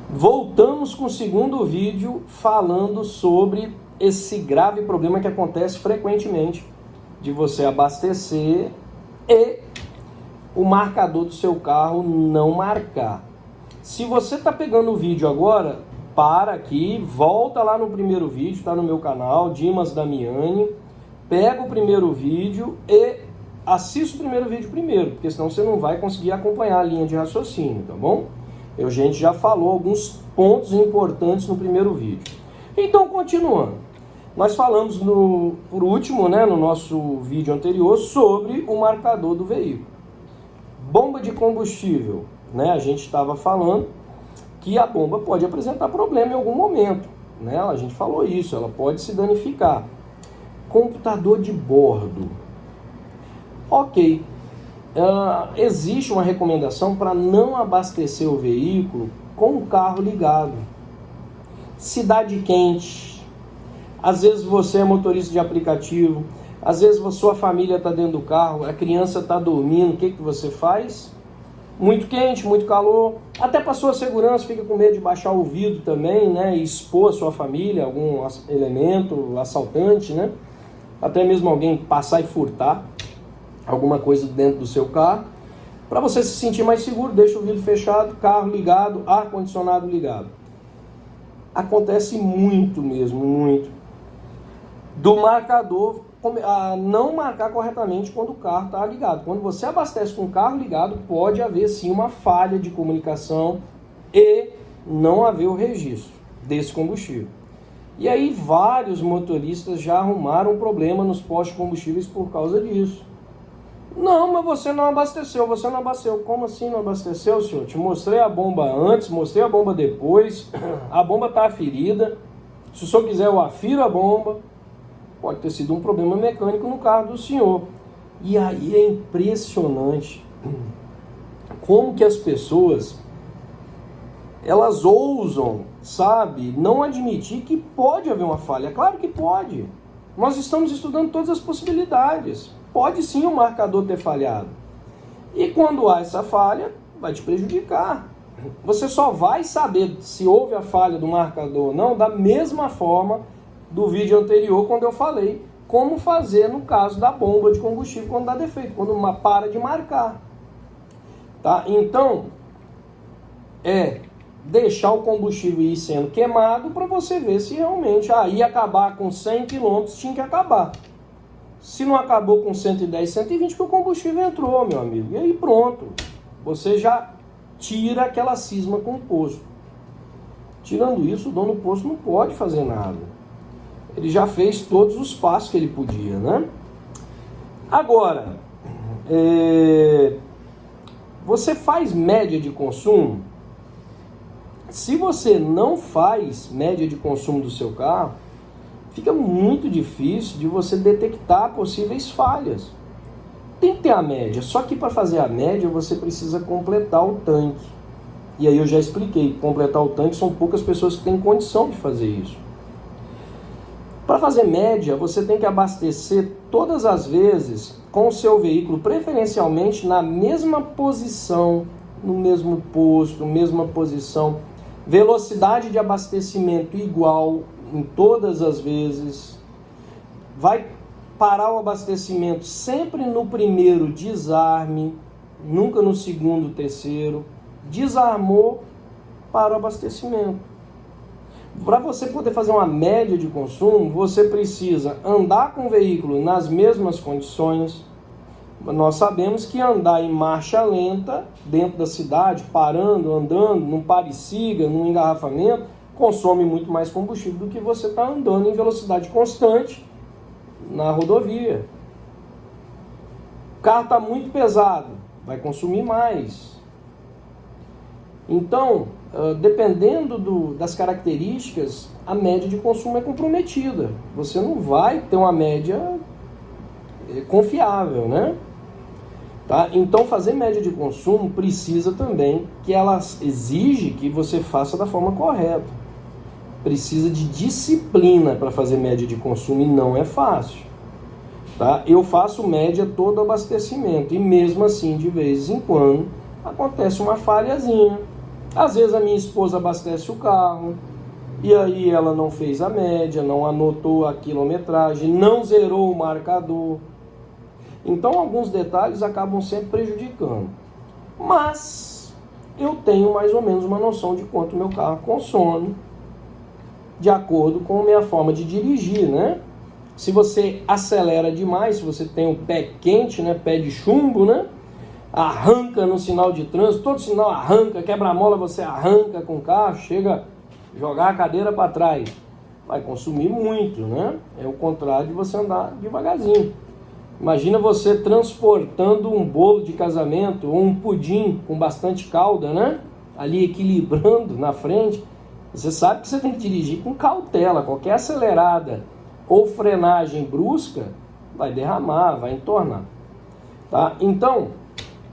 Voltamos com o segundo vídeo falando sobre esse grave problema que acontece frequentemente de você abastecer e o marcador do seu carro não marcar. Se você está pegando o vídeo agora, para aqui, volta lá no primeiro vídeo, está no meu canal, Dimas Damiani, pega o primeiro vídeo e assista o primeiro vídeo primeiro, porque senão você não vai conseguir acompanhar a linha de raciocínio, tá bom? A gente já falou alguns pontos importantes no primeiro vídeo. Então, continuando. Nós falamos por último, no nosso vídeo anterior, sobre o marcador do veículo. Bomba de combustível, a gente estava falando que a bomba pode apresentar problema em algum momento, a gente falou isso, ela pode se danificar. Computador de bordo. Ok. Existe uma recomendação para não abastecer o veículo com o carro ligado. Cidade quente. Às vezes você é motorista de aplicativo. Às vezes a sua família está dentro do carro, a criança está dormindo. O que você faz? Muito quente, muito calor. Até para sua segurança, fica com medo de baixar o vidro também, e expor a sua família, algum elemento, assaltante, até mesmo alguém passar e furtar alguma coisa dentro do seu carro. Para você se sentir mais seguro, deixa o vidro fechado, carro ligado, ar-condicionado ligado. Acontece muito mesmo, muito, do marcador não marcar corretamente quando o carro está ligado. Quando você abastece com o carro ligado, pode haver sim uma falha de comunicação e não haver o registro desse combustível. E aí vários motoristas já arrumaram um problema nos postos de combustíveis por causa disso. Não, mas você não abasteceu. Como assim não abasteceu, senhor? Te mostrei a bomba antes, mostrei a bomba depois, a bomba está ferida. Se o senhor quiser, eu afiro a bomba. Pode ter sido um problema mecânico no carro do senhor. E aí é impressionante como que as pessoas, elas ousam, não admitir que pode haver uma falha. Claro que pode. Nós estamos estudando todas as possibilidades. Pode sim o marcador ter falhado. E quando há essa falha, vai te prejudicar. Você só vai saber se houve a falha do marcador ou não da mesma forma do vídeo anterior, quando eu falei como fazer no caso da bomba de combustível quando dá defeito, quando para de marcar. Então, deixar o combustível ir sendo queimado para você ver se realmente ia acabar com 100 km, tinha que acabar. Se não acabou com 110, 120, que o combustível entrou, meu amigo. E aí pronto. Você já tira aquela cisma com o posto. Tirando isso, o dono do posto não pode fazer nada. Ele já fez todos os passos que ele podia, Agora, você faz média de consumo? Se você não faz média de consumo do seu carro, fica muito difícil de você detectar possíveis falhas. Tem que ter a média, só que para fazer a média você precisa completar o tanque. E aí eu já expliquei, completar o tanque são poucas pessoas que têm condição de fazer isso. Para fazer média, você tem que abastecer todas as vezes com o seu veículo, preferencialmente na mesma posição, no mesmo posto, mesma posição, velocidade de abastecimento igual em todas as vezes. Vai parar o abastecimento sempre no primeiro desarme, nunca no segundo, terceiro. Desarmou, para o abastecimento. Para você poder fazer uma média de consumo, você precisa andar com o veículo nas mesmas condições. Nós sabemos que andar em marcha lenta, dentro da cidade, parando, andando, num pare-siga, num engarrafamento, consome muito mais combustível do que você está andando em velocidade constante na rodovia. O carro está muito pesado, vai consumir mais. Então, dependendo das características, a média de consumo é comprometida. Você não vai ter uma média confiável, Então, fazer média de consumo precisa também que ela exige que você faça da forma correta. Precisa de disciplina para fazer média de consumo e não é fácil. Eu faço média todo abastecimento e mesmo assim, de vez em quando, acontece uma falhazinha. Às vezes a minha esposa abastece o carro, e aí ela não fez a média, não anotou a quilometragem, não zerou o marcador. Então alguns detalhes acabam sempre prejudicando. Mas eu tenho mais ou menos uma noção de quanto meu carro consome, de acordo com a minha forma de dirigir, né? Se você acelera demais, se você tem o pé quente, né, pé de chumbo, né, arranca no sinal de trânsito, todo sinal arranca, quebra-mola você arranca com o carro, chega a jogar a cadeira para trás, vai consumir muito, né? É o contrário de você andar devagarzinho. Imagina você transportando um bolo de casamento ou um pudim com bastante calda, né? Ali equilibrando na frente. Você sabe que você tem que dirigir com cautela. Qualquer acelerada ou frenagem brusca vai derramar, vai entornar. Tá? Então,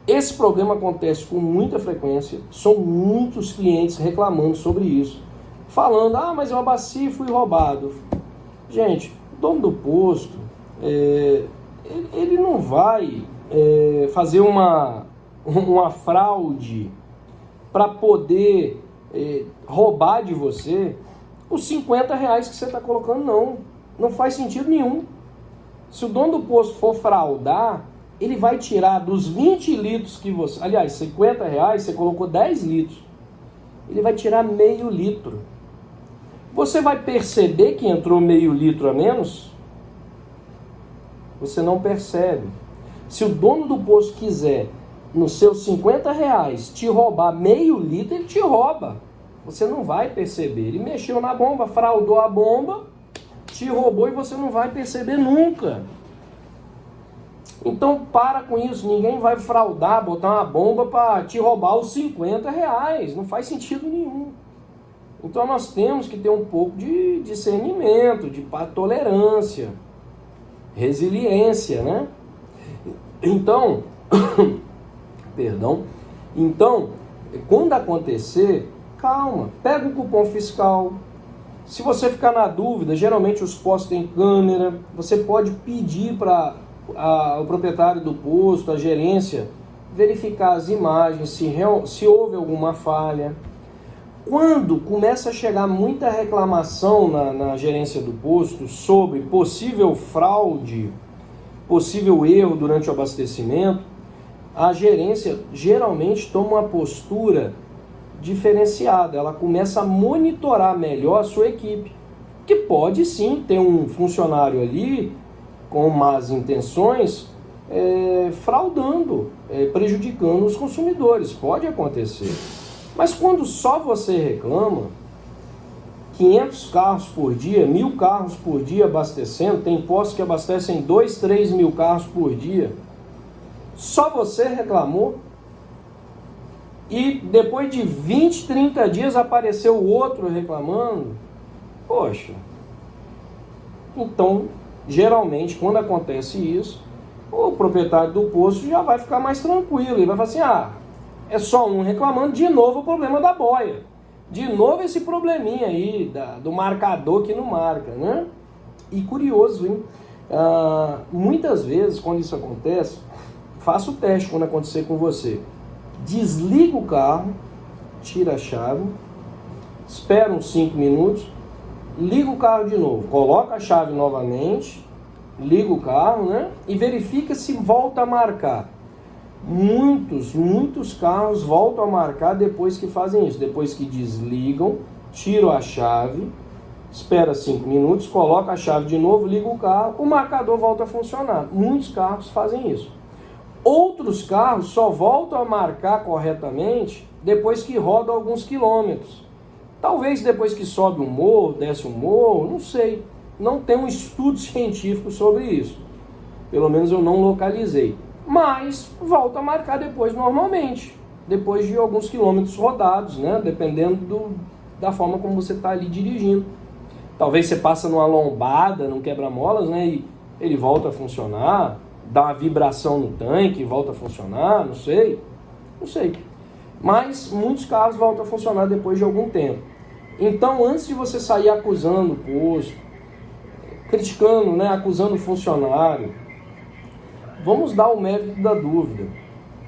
esse problema acontece com muita frequência. São muitos clientes reclamando sobre isso. Falando, mas eu abasteci e fui roubado. Gente, o dono do posto... ele não vai fazer uma fraude para poder roubar de você os R$50 que você está colocando, não. Não faz sentido nenhum. Se o dono do posto for fraudar, ele vai tirar dos 20 litros que você... Aliás, R$50, você colocou 10 litros. Ele vai tirar meio litro. Você vai perceber que entrou meio litro a menos? Você não percebe. Se o dono do posto quiser, nos seus R$50, te roubar meio litro, ele te rouba. Você não vai perceber. Ele mexeu na bomba, fraudou a bomba, te roubou e você não vai perceber nunca. Então para com isso. Ninguém vai fraudar, botar uma bomba para te roubar os R$50. Não faz sentido nenhum. Então nós temos que ter um pouco de discernimento, de tolerância, resiliência, né? Então, então, quando acontecer, calma, pega o cupom fiscal. Se você ficar na dúvida, geralmente os postos têm câmera, você pode pedir para o proprietário do posto, a gerência, verificar as imagens, se houve alguma falha. Quando começa a chegar muita reclamação na gerência do posto sobre possível fraude, possível erro durante o abastecimento, a gerência geralmente toma uma postura diferenciada. Ela começa a monitorar melhor a sua equipe, que pode sim ter um funcionário ali com más intenções, fraudando, prejudicando os consumidores. Pode acontecer. Mas quando só você reclama, 500 carros por dia, 1.000 carros por dia abastecendo, tem postos que abastecem 2, 3 mil carros por dia, só você reclamou, e depois de 20, 30 dias apareceu outro reclamando, poxa, então, geralmente, quando acontece isso, o proprietário do posto já vai ficar mais tranquilo, ele vai falar assim, é só um reclamando, de novo o problema da boia. De novo esse probleminha aí do marcador que não marca, né? E curioso, hein? Muitas vezes, quando isso acontece, faça o teste quando acontecer com você. Desliga o carro, tira a chave, espera uns 5 minutos, liga o carro de novo, coloca a chave novamente, liga o carro, né? E verifica se volta a marcar. Muitos carros voltam a marcar depois que fazem isso. Depois que desligam, tiram a chave, espera 5 minutos, coloca a chave de novo, liga o carro, o marcador volta a funcionar. Muitos carros fazem isso. Outros carros só voltam a marcar corretamente depois que rodam alguns quilômetros. Talvez depois que sobe um morro, desce um morro, não sei. Não tem um estudo científico sobre isso. Pelo menos eu não localizei. Mas volta a marcar depois normalmente, depois de alguns quilômetros rodados, né? Dependendo da forma como você está ali dirigindo. Talvez você passa numa lombada, num quebra-molas, né? E ele volta a funcionar, dá uma vibração no tanque, volta a funcionar, não sei. Mas muitos carros voltam a funcionar depois de algum tempo. Então, antes de você sair acusando o posto, criticando, né? Acusando o funcionário, vamos dar o mérito da dúvida.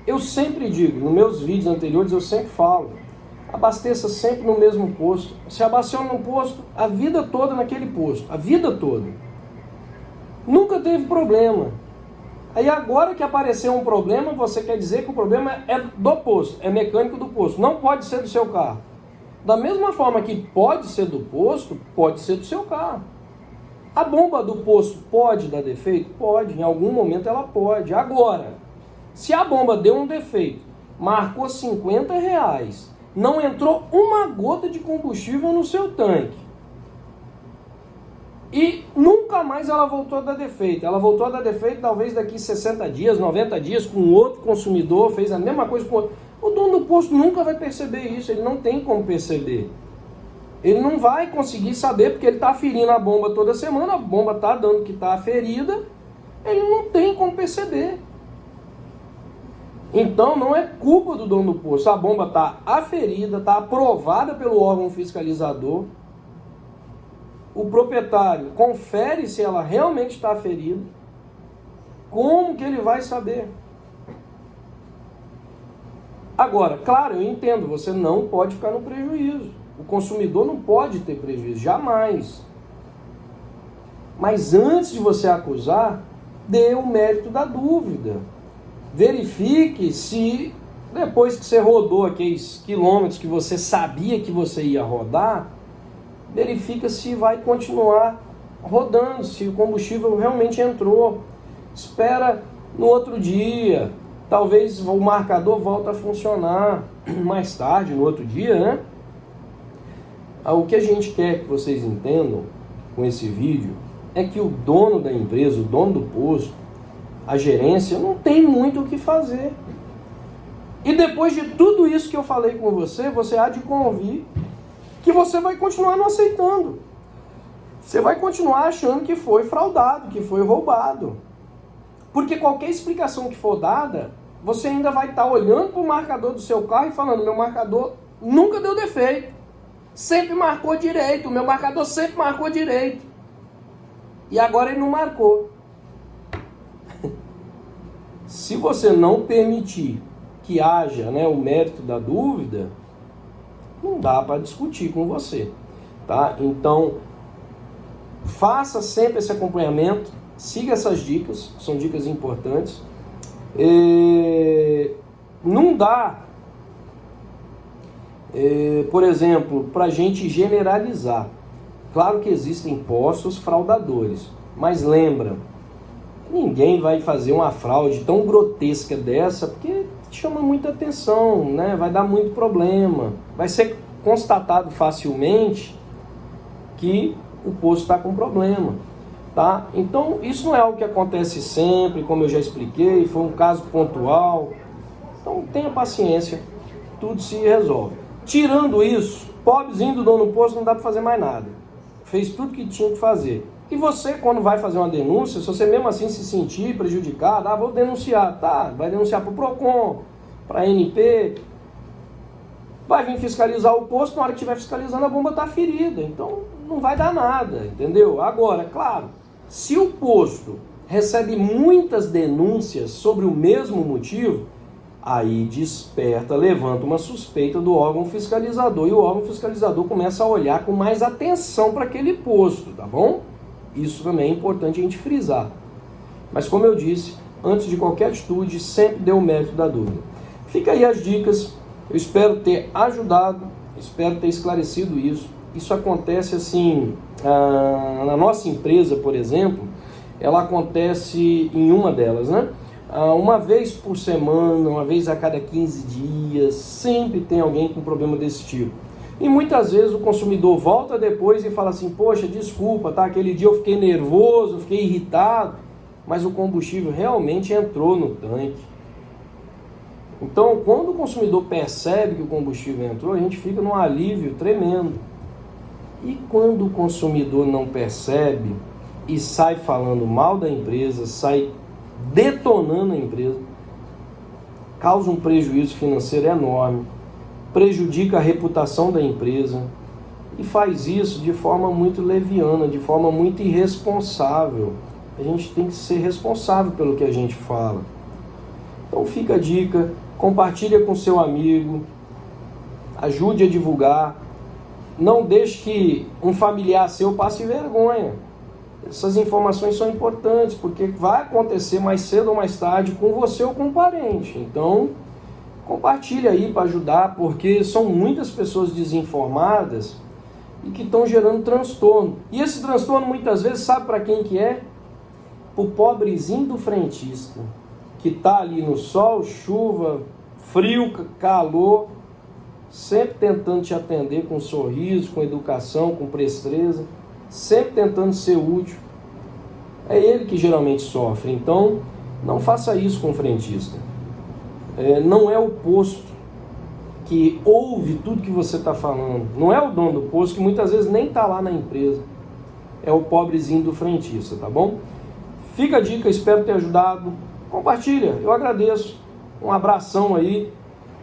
Eu sempre digo, nos meus vídeos anteriores eu sempre falo, abasteça sempre no mesmo posto. Se abasteceu num posto a vida toda naquele posto, a vida toda. Nunca teve problema. Aí agora que apareceu um problema, você quer dizer que o problema é do posto, é mecânico do posto, não pode ser do seu carro. Da mesma forma que pode ser do posto, pode ser do seu carro. A bomba do posto pode dar defeito? Pode, em algum momento ela pode. Agora, se a bomba deu um defeito, marcou R$50, não entrou uma gota de combustível no seu tanque, e nunca mais ela voltou a dar defeito. Ela voltou a dar defeito talvez daqui 60 dias, 90 dias, com outro consumidor, fez a mesma coisa com outro. O dono do posto nunca vai perceber isso, ele não tem como perceber. Ele não vai conseguir saber, porque ele está aferindo a bomba toda semana, a bomba está dando que está aferida, ele não tem como perceber. Então não é culpa do dono do posto, a bomba está aferida, está aprovada pelo órgão fiscalizador, o proprietário confere se ela realmente está aferida, como que ele vai saber? Agora, claro, eu entendo, você não pode ficar no prejuízo. O consumidor não pode ter prejuízo, jamais. Mas antes de você acusar, dê o mérito da dúvida. Verifique se, depois que você rodou aqueles quilômetros que você sabia que você ia rodar, verifica se vai continuar rodando, se o combustível realmente entrou. Espera no outro dia, talvez o marcador volte a funcionar mais tarde, no outro dia, né? O que a gente quer que vocês entendam com esse vídeo é que o dono da empresa, o dono do posto, a gerência, não tem muito o que fazer. E depois de tudo isso que eu falei com você, você há de convir que você vai continuar não aceitando. Você vai continuar achando que foi fraudado, que foi roubado. Porque qualquer explicação que for dada, você ainda vai estar olhando para o marcador do seu carro e falando, meu marcador nunca deu defeito. Sempre marcou direito, o meu marcador sempre marcou direito. E agora ele não marcou. Se você não permitir que haja, né, o mérito da dúvida, não dá para discutir com você, tá? Então, faça sempre esse acompanhamento, siga essas dicas, são dicas importantes. Não dá, por exemplo, para a gente generalizar. Claro que existem postos fraudadores, mas lembra, ninguém vai fazer uma fraude tão grotesca dessa, porque chama muita atenção, né? Vai dar muito problema. Vai ser constatado facilmente que o posto está com problema, tá? Então, isso não é algo que acontece sempre, como eu já expliquei, foi um caso pontual. Então, tenha paciência, tudo se resolve. Tirando isso, pobrezinho do dono do posto, não dá para fazer mais nada. Fez tudo que tinha que fazer. E você, quando vai fazer uma denúncia, se você mesmo assim se sentir prejudicado, vou denunciar, tá? Vai denunciar para o PROCON, para a ANP, vai vir fiscalizar o posto, na hora que estiver fiscalizando a bomba está ferida, então não vai dar nada, entendeu? Agora, claro, se o posto recebe muitas denúncias sobre o mesmo motivo, aí desperta, levanta uma suspeita do órgão fiscalizador, e o órgão fiscalizador começa a olhar com mais atenção para aquele posto, tá bom? Isso também é importante a gente frisar. Mas como eu disse, antes de qualquer atitude, sempre dê o mérito da dúvida. Fica aí as dicas, eu espero ter ajudado, espero ter esclarecido isso. Isso acontece assim, na nossa empresa, por exemplo, ela acontece em uma delas, né? Uma vez por semana, uma vez a cada 15 dias, sempre tem alguém com problema desse tipo. E muitas vezes o consumidor volta depois e fala assim, poxa, desculpa, tá? Aquele dia eu fiquei nervoso, fiquei irritado, mas o combustível realmente entrou no tanque. Então, quando o consumidor percebe que o combustível entrou, a gente fica num alívio tremendo. E quando o consumidor não percebe e sai falando mal da empresa, sai detonando a empresa, causa um prejuízo financeiro enorme, prejudica a reputação da empresa e faz isso de forma muito leviana, de forma muito irresponsável. A gente tem que ser responsável pelo que a gente fala. Então fica a dica, compartilha com seu amigo. ajude a divulgar. Não deixe que um familiar seu passe vergonha. Essas informações são importantes, porque vai acontecer mais cedo ou mais tarde com você ou com um parente. Então, compartilhe aí para ajudar, porque são muitas pessoas desinformadas e que estão gerando transtorno. E esse transtorno, muitas vezes, sabe para quem que é? O pobrezinho do frentista, que está ali no sol, chuva, frio, calor, sempre tentando te atender com sorriso, com educação, com presteza, sempre tentando ser útil. É ele que geralmente sofre. Então, não faça isso com o frentista. Não é o posto que ouve tudo que você está falando. Não é o dono do posto, que muitas vezes nem está lá na empresa. É o pobrezinho do frentista, tá bom? Fica a dica, espero ter ajudado. Compartilha, eu agradeço. Um abração aí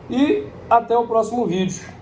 e até o próximo vídeo.